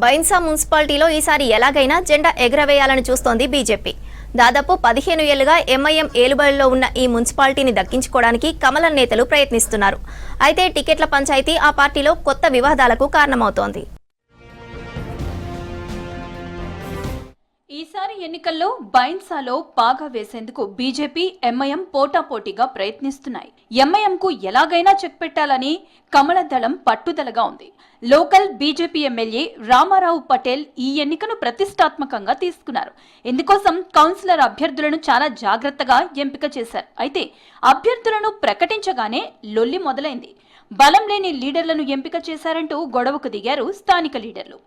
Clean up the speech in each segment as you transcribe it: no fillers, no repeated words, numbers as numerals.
బైన్సా మున్సిపాలిటీలో ఈసారి ఎలాగైనా జెండా ఎగరవేయాలని చూస్తోంది బీజేపీ. దాదాపు 15 ఏళ్లుగా ఎంఐఎం ఏలుబడిలో ఉన్న ఈ మున్సిపాలిటీని దక్కించుకోవడానికి కమలం నేతలు ప్రయత్నిస్తున్నారు. అయితే టికెట్ల పంచాయతీ ఆ పార్టీలో కొత్త వివాదాలకు కారణమవుతోంది. ఈసారి ఎన్నికల్లో బైన్సాలో పాగా వేసేందుకు బీజేపీ ఎంఐఎం పోటాపోటీగా ప్రయత్నిస్తున్నాయి. ఎంఐఎంకు ఎలాగైనా చెక్ పెట్టాలని కమల దళం పట్టుదలగా ఉంది. Local BJP MLA Ramarao Patel ఈ ఎన్నికను ప్రతిష్టాత్మకంగా తీసుకున్నారు. ఇందుకోసం కౌన్సిలర్ అభ్యర్థులను చాలా జాగ్రత్తగా ఎంపిక చేశారు. అయితే అభ్యర్థులను ప్రకటించగానే లొల్లి మొదలైంది. బలం లేని లీడర్లను ఎంపిక చేశారంటూ గొడవకు దిగారు స్థానిక లీడర్లు.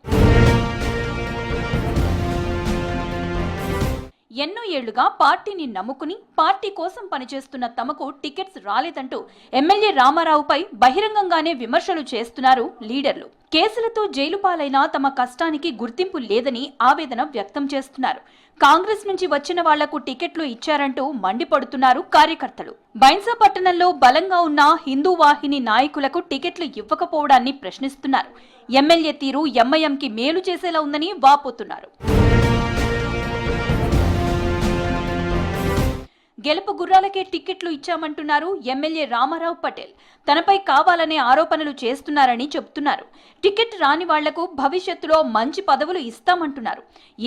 ఎన్నో ఏళ్లుగా పార్టీని నమ్ముకుని పార్టీ కోసం పనిచేస్తున్న తమకు టికెట్స్ రాలేదంటూ ఎమ్మెల్యే రామారావుపై బహిరంగంగానే విమర్శలు చేస్తున్నారు లీడర్లు. కేసులతో జైలు పాలైన తమ కష్టానికి గుర్తింపు లేదని ఆవేదన వ్యక్తం చేస్తున్నారు. కాంగ్రెస్ నుంచి వచ్చిన వాళ్లకు టికెట్లు ఇచ్చారంటూ మండిపడుతున్నారు కార్యకర్తలు. బైన్సా పట్టణంలో బలంగా ఉన్న హిందూ వాహిని నాయకులకు టికెట్లు ఇవ్వకపోవడాన్ని ప్రశ్నిస్తున్నారు. ఎమ్మెల్యే తీరు ఎంఐఎంకి మేలు చేసేలా ఉందని వాపోతున్నారు. గెలుపు గుర్రాలకే టిక్కెట్లు ఇచ్చామంటున్నారు ఎమ్మెల్యే రామారావు పటేల్. తనపై కావాలనే ఆరోపణలు చేస్తున్నారని చెబుతున్నారు. టికెట్ రాని వాళ్లకు భవిష్యత్తులో మంచి పదవులు ఇస్తామంటున్నారు.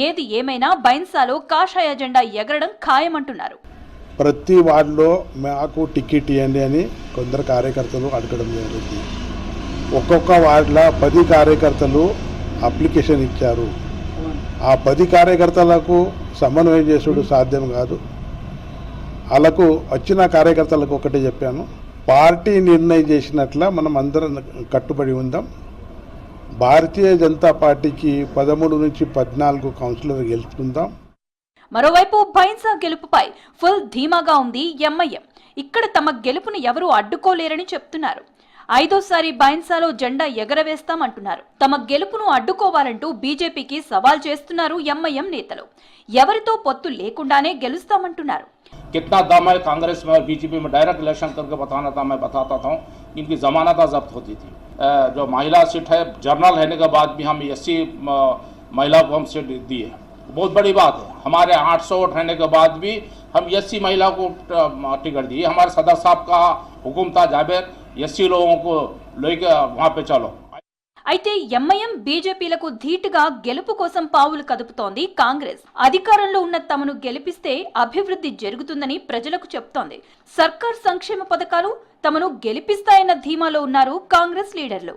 ఏది ఏమైనా బైన్సాలో కాషాయ జెండా ఎగరడం ఖాయమంటున్నారు. ప్రతి వార్డులో మాకు టికెట్ ఇవ్వండి అని కొందరు కార్యకర్తలు అడగడం జరిగింది. ఒక్కొక్క వార్డులో 10 కార్యకర్తలు అప్లికేషన్ ఇచ్చారు. ఆ 10 కార్యకర్తలకు సమన్వయం చేసుడు సాధ్యం కాదు. వాళ్ళకు వచ్చిన కార్యకర్తలకు ఒకటే చెప్పాను, పార్టీ నిర్ణయం చేసినట్ల మనం అందరం కట్టుబడి ఉందాం. భారతీయ జనతా పార్టీకి 13 నుంచి 14 కౌన్సిలర్ గెలుచుకుందాం. మరోవైపు బైన్సా గెలుపుపై ఫుల్ ధీమాగా ఉంది ఎంఐఎం. ఇక్కడ తమ గెలుపును ఎవరూ అడ్డుకోలేరని చెప్తున్నారు. 5వ బైన్సాలో జెండా ఎగరవేస్తామంటున్నారు. తమ గెలుపును అడ్డుకోవాలంటూ బీజేపీకి సవాల్ చేస్తున్నారు ఎంఐఎం నేతలు. ఎవరితో పొత్తు లేకుండానే గెలుస్తామంటున్నారు. कितना दम है कांग्रेस में और बीजेपी में डायरेक्ट इलेक्शन करके बताना था, मैं बताता था. इनकी जमानत जब्त होती थी. जो महिला सीट है जर्नल रहने के बाद भी हम 80 महिला को हम सीट दिए, बहुत बड़ी बात है. हमारे 800 वोट रहने के बाद भी हम 80 महिला को टिकट दिए. हमारे सदर साहब का हुक्म था, जावेद 80 लोगों को लेकर वहाँ पे चलो. అయితే ఎంఐఎం బీజేపీలకు ధీటుగా గెలుపు కోసం పావులు కదుపుతోంది కాంగ్రెస్. అధికారంలో ఉన్న తమను గెలిపిస్తే అభివృద్ధి జరుగుతుందని ప్రజలకు చెప్తోంది. సర్కార్ సంక్షేమ పథకాలు తమను గెలిపిస్తాయన్న ధీమాలో ఉన్నారు కాంగ్రెస్ లీడర్లు.